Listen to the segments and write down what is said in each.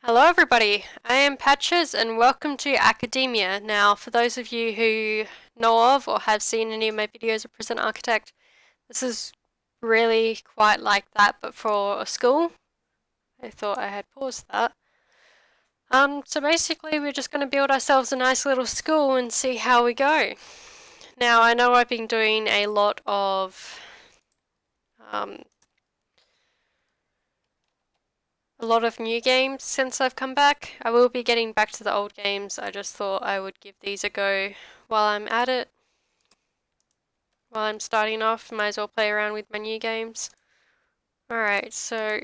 Hello everybody, I am Patches and welcome to Academia. Now, for those of you who know of or have seen any of my videos of Prison Architect, this is really quite like that but for a school. I thought I had paused that. So basically we're just going to build ourselves a nice little school and see how we go. Now, I know I've been doing a lot of new games since I've come back. I will be getting back to the old games. I just thought I would give these a go while I'm at it. While I'm starting off, might as well play around with my new games. Alright, so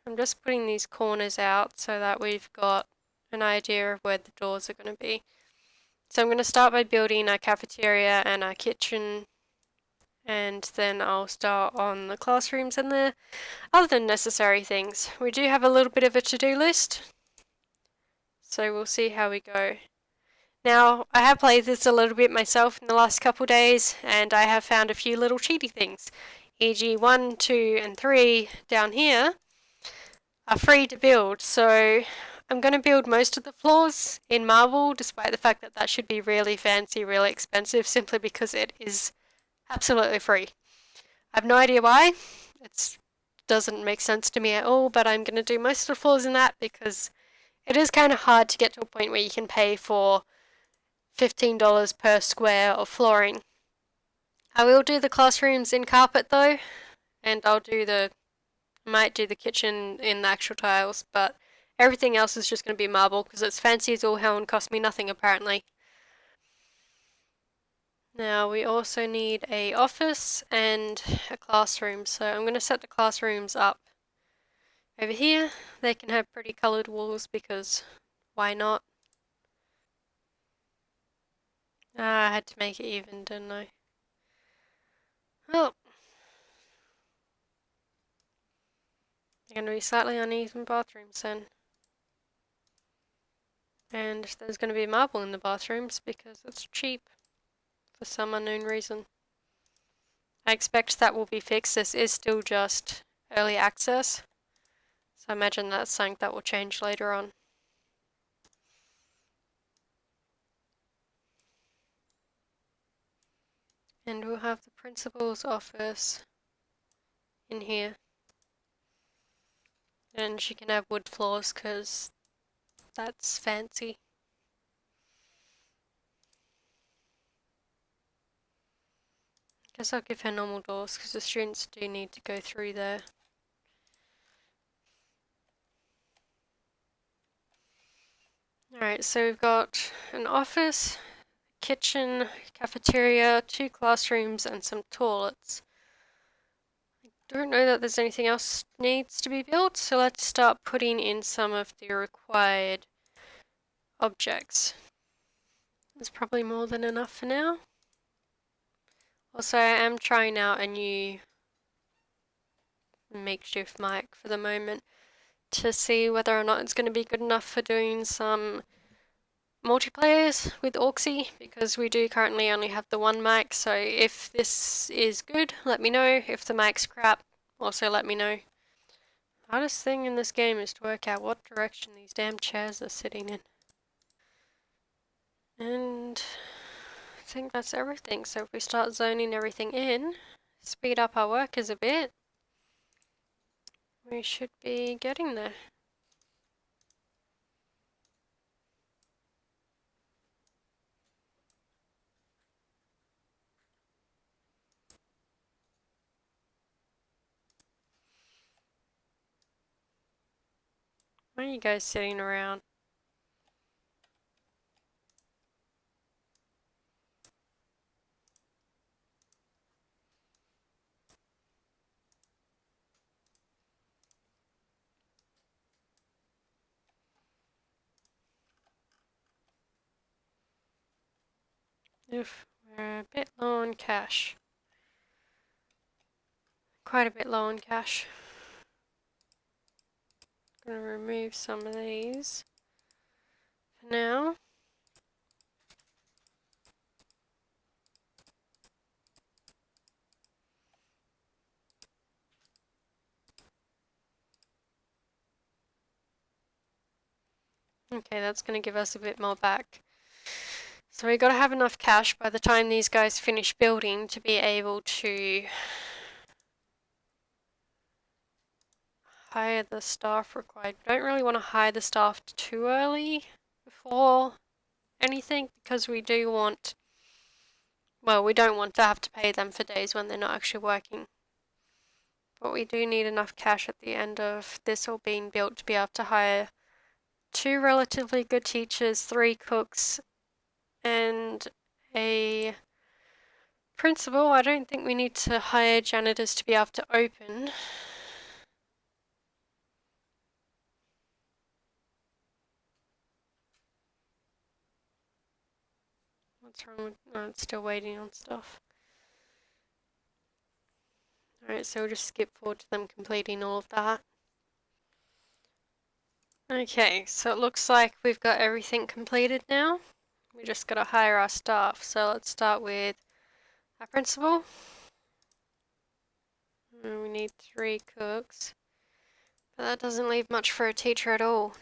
I'm just putting these corners out so that we've got an idea of where the doors are going to be. So I'm going to start by building our cafeteria and our kitchen, and then I'll start on the classrooms and the other necessary things. We do have a little bit of a to-do list, so we'll see how we go. Now, I have played this a little bit myself in the last couple days, and I have found a few little cheaty things. E.g. 1, 2, and 3 down here are free to build, so I'm going to build most of the floors in marble, despite the fact that that should be really fancy, really expensive, simply because it is absolutely free. I have no idea why. It doesn't make sense to me at all, but I'm going to do most of the floors in that because it is kind of hard to get to a point where you can pay for $15 per square of flooring. I will do the classrooms in carpet though, and might do the kitchen in the actual tiles, but everything else is just going to be marble because it's fancy as all hell and cost me nothing apparently. Now we also need a office and a classroom, so I'm going to set the classrooms up over here. They can have pretty coloured walls because why not? I had to make it even, didn't I? Well, they're going to be slightly uneven bathrooms then. And there's going to be marble in the bathrooms because it's cheap for some unknown reason. I expect that will be fixed. This is still just early access, so I imagine that's something that will change later on. And we'll have the principal's office in here. And she can have wood floors because that's fancy. Guess I'll give her normal doors because the students do need to go through there. Alright, so we've got an office, kitchen, cafeteria, 2 classrooms, and some toilets. I don't know that there's anything else needs to be built, so let's start putting in some of the required objects. There's probably more than enough for now. Also, I am trying out a new makeshift mic for the moment to see whether or not it's going to be good enough for doing some multiplayers with Auxie, because we do currently only have the one mic, so if this is good, let me know. If the mic's crap, also let me know. The hardest thing in this game is to work out what direction these damn chairs are sitting in. And I think that's everything, so if we start zoning everything in, speed up our workers a bit, we should be getting there. Why are you guys sitting around? Oof, we're a bit low on cash. Quite a bit low on cash. Gonna remove some of these for now. Okay, that's going to give us a bit more back. So we got to have enough cash by the time these guys finish building to be able to hire the staff required. We don't really want to hire the staff too early before anything because we do want, well, we don't want to have to pay them for days when they're not actually working. But we do need enough cash at the end of this all being built to be able to hire 2 relatively good teachers, 3 cooks, and a principal. I don't think we need to hire janitors to be able to open. What's wrong with... Oh, it's still waiting on stuff. Alright, so we'll just skip forward to them completing all of that. Okay, so it looks like we've got everything completed now. We just gotta hire our staff. So let's start with our principal. We need 3 cooks. But that doesn't leave much for a teacher at all.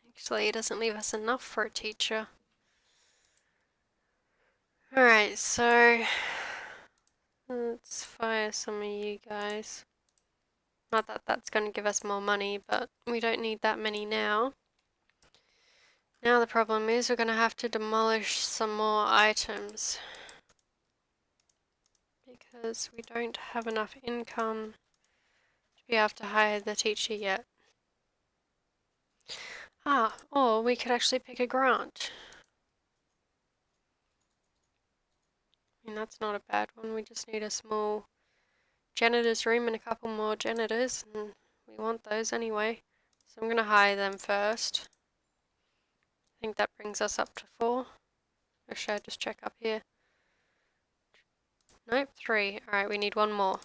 Actually, it doesn't leave us enough for a teacher. Alright, so let's fire some of you guys. Not that that's going to give us more money, but we don't need that many now. Now the problem is we're going to have to demolish some more items. Because we don't have enough income to be able to hire the teacher yet. Ah, or we could actually pick a grant. I mean, that's not a bad one. We just need a small janitor's room and a couple more janitors, and we want those anyway. So I'm going to hire them first. I think that brings us up to 4. Or should I just check up here? Nope, 3. Alright, we need 1 more.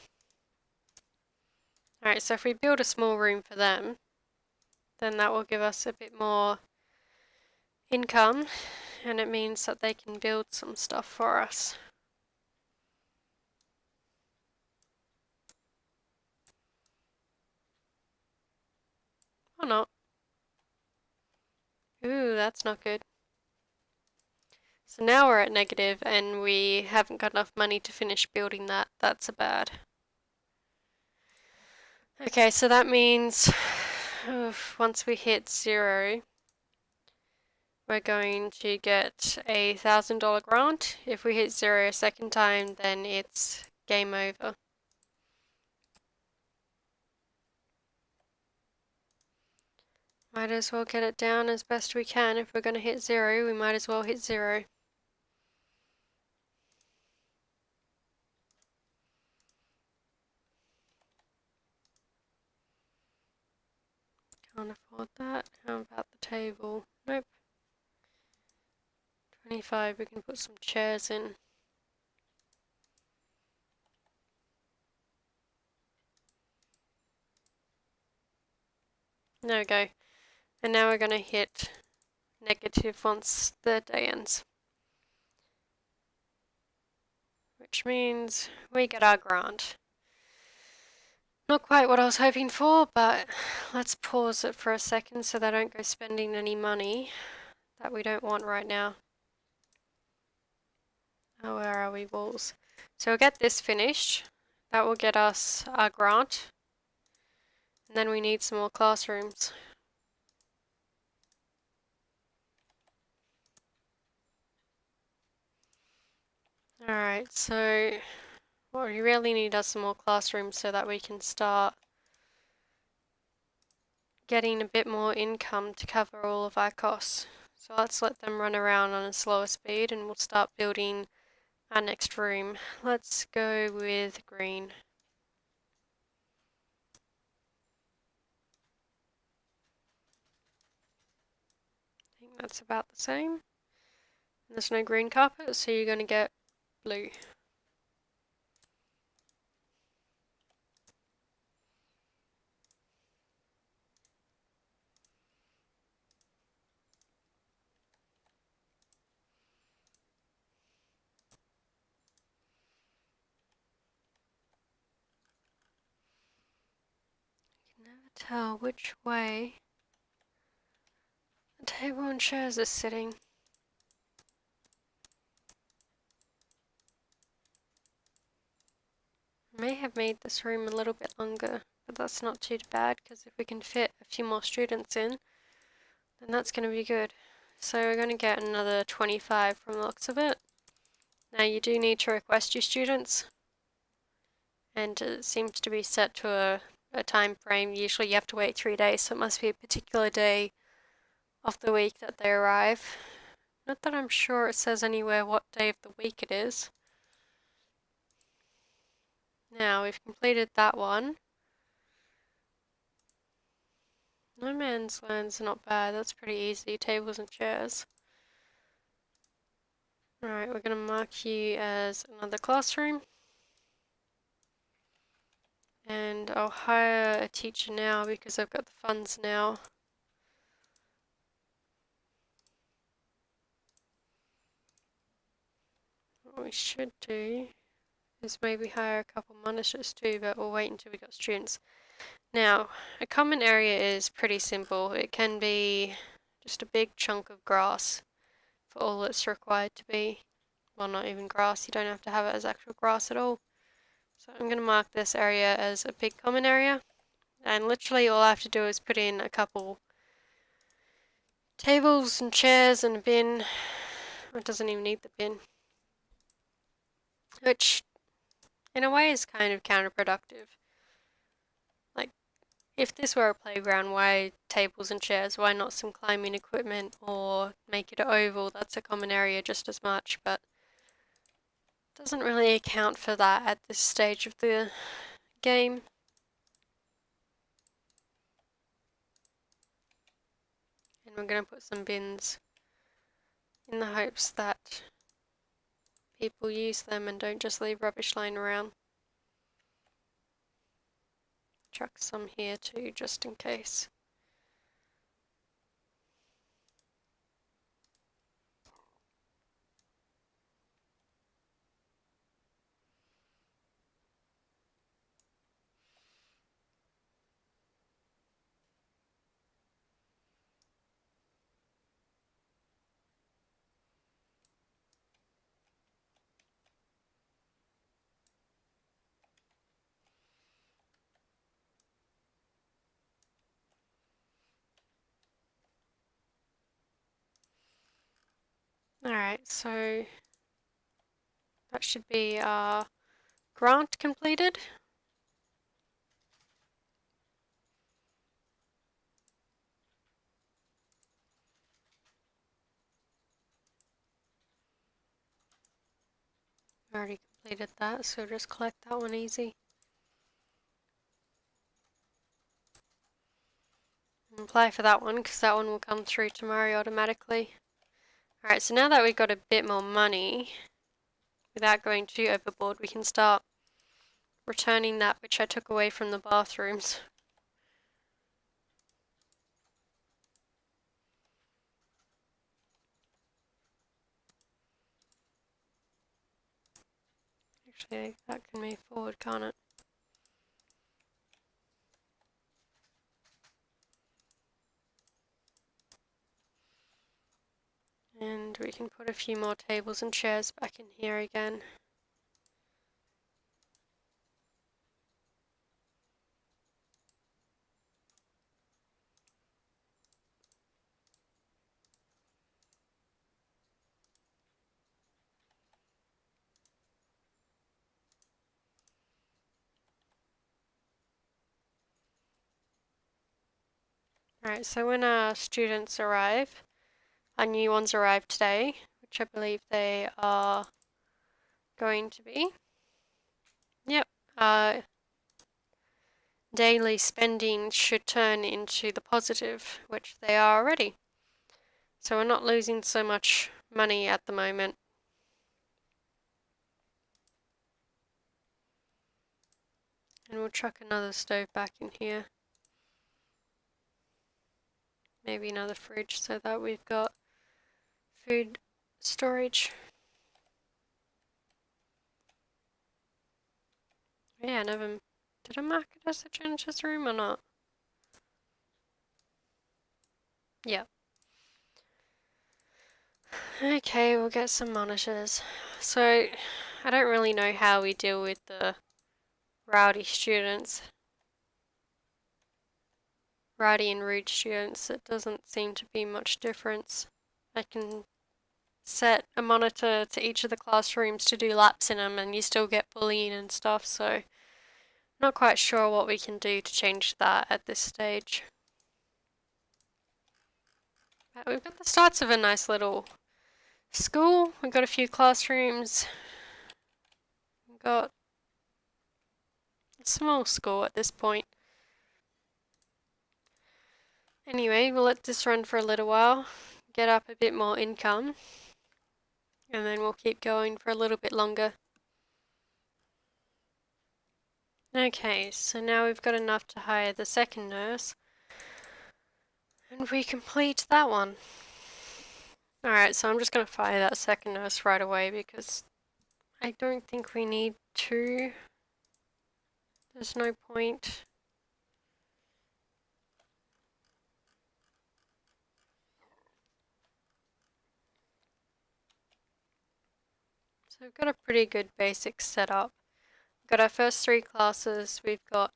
Alright, so if we build a small room for them, then that will give us a bit more income, and it means that they can build some stuff for us. Or not. Ooh, that's not good. So now we're at negative and we haven't got enough money to finish building that. That's a bad. Okay, so that means once we hit 0, we're going to get a $1,000 grant. If we hit 0 a second time, then it's game over. Might as well get it down as best we can. If we're going to hit 0, we might as well hit 0. Can't afford that. How about the table? Nope. 25, we can put some chairs in. There we go. And now we're going to hit negative once the day ends. Which means we get our grant. Not quite what I was hoping for, but let's pause it for a second so they don't go spending any money that we don't want right now. Oh, where are we, walls? So we'll get this finished. That will get us our grant. And then we need some more classrooms. Alright, so what we really need are some more classrooms so that we can start getting a bit more income to cover all of our costs. So let's let them run around on a slower speed and we'll start building our next room. Let's go with green. I think that's about the same. There's no green carpet, so you're going to get blue. You can never tell which way table and chairs are sitting. May have made this room a little bit longer, but that's not too bad because if we can fit a few more students in, then that's going to be good. So we're going to get another 25 from the looks of it. Now you do need to request your students, and it seems to be set to a time frame. Usually you have to wait 3 days, so it must be a particular day of the week that they arrive. Not that I'm sure it says anywhere what day of the week it is. Now we've completed that one. No Man's Land's not bad, that's pretty easy, tables and chairs. Alright, we're going to mark you as another classroom. And I'll hire a teacher now because I've got the funds now. What we should do is maybe hire a couple monitors too, but we'll wait until we got students. Now, a common area is pretty simple. It can be just a big chunk of grass for all it's required to be. Well, not even grass, you don't have to have it as actual grass at all. So I'm going to mark this area as a big common area. And literally all I have to do is put in a couple tables and chairs and a bin. It doesn't even need the bin. Which, in a way, is kind of counterproductive. Like, if this were a playground, why tables and chairs? Why not some climbing equipment or make it oval? That's a common area just as much, but it doesn't really account for that at this stage of the game. And we're going to put some bins in the hopes that people use them and don't just leave rubbish lying around. Chuck some here too, just in case. Alright, so that should be our grant completed. Already completed that, so just collect that one easy. And apply for that one, because that one will come through tomorrow automatically. Alright, so now that we've got a bit more money, without going too overboard, we can start returning that which I took away from the bathrooms. Actually, that can move forward, can't it? And we can put a few more tables and chairs back in here again. Alright, so when our students arrive, our new ones arrive today, which I believe they are going to be. Yep, daily spending should turn into the positive, which they are already. So we're not losing so much money at the moment. And we'll chuck another stove back in here. Maybe another fridge so that we've got food storage. Yeah, never. Did I mark it as a Genesis room or not? Yeah. Okay, we'll get some monitors. So, I don't really know how we deal with the rowdy students. Rowdy and rude students, it doesn't seem to be much difference. I can set a monitor to each of the classrooms to do laps in them and you still get bullying and stuff, so not quite sure what we can do to change that at this stage. But we've got the starts of a nice little school. We've got a few classrooms. We've got a small school at this point. Anyway, we'll let this run for a little while, get up a bit more income, and then we'll keep going for a little bit longer. Okay, so now we've got enough to hire the second nurse, and we complete that one. Alright, so I'm just going to fire that second nurse right away because I don't think we need to. There's no point. So we've got a pretty good basic setup. We've got our first 3 classes. We've got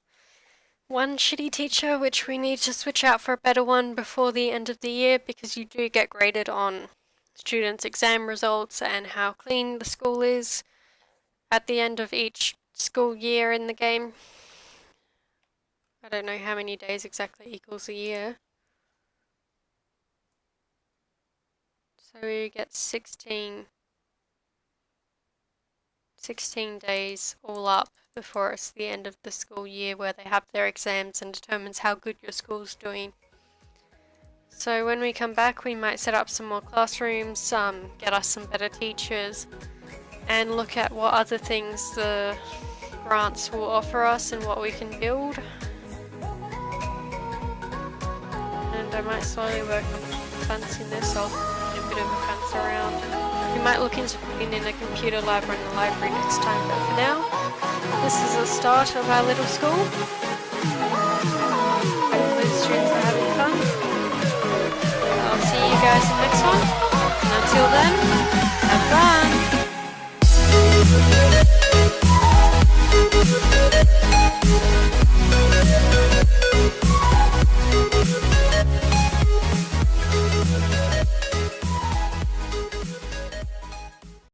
one shitty teacher, which we need to switch out for a better one before the end of the year because you do get graded on students' exam results and how clean the school is at the end of each school year in the game. I don't know how many days exactly equals a year. So we get 16 days all up before it's the end of the school year where they have their exams and determines how good your school's doing. So when we come back we might set up some more classrooms, get us some better teachers and look at what other things the grants will offer us and what we can build. And I might slowly work on fencing this off, put a bit of a fence around. We might look into putting in a computer lab in the library next time, but for now, this is the start of our little school. Hopefully the students are having fun. I'll see you guys in the next one, and until then, have fun!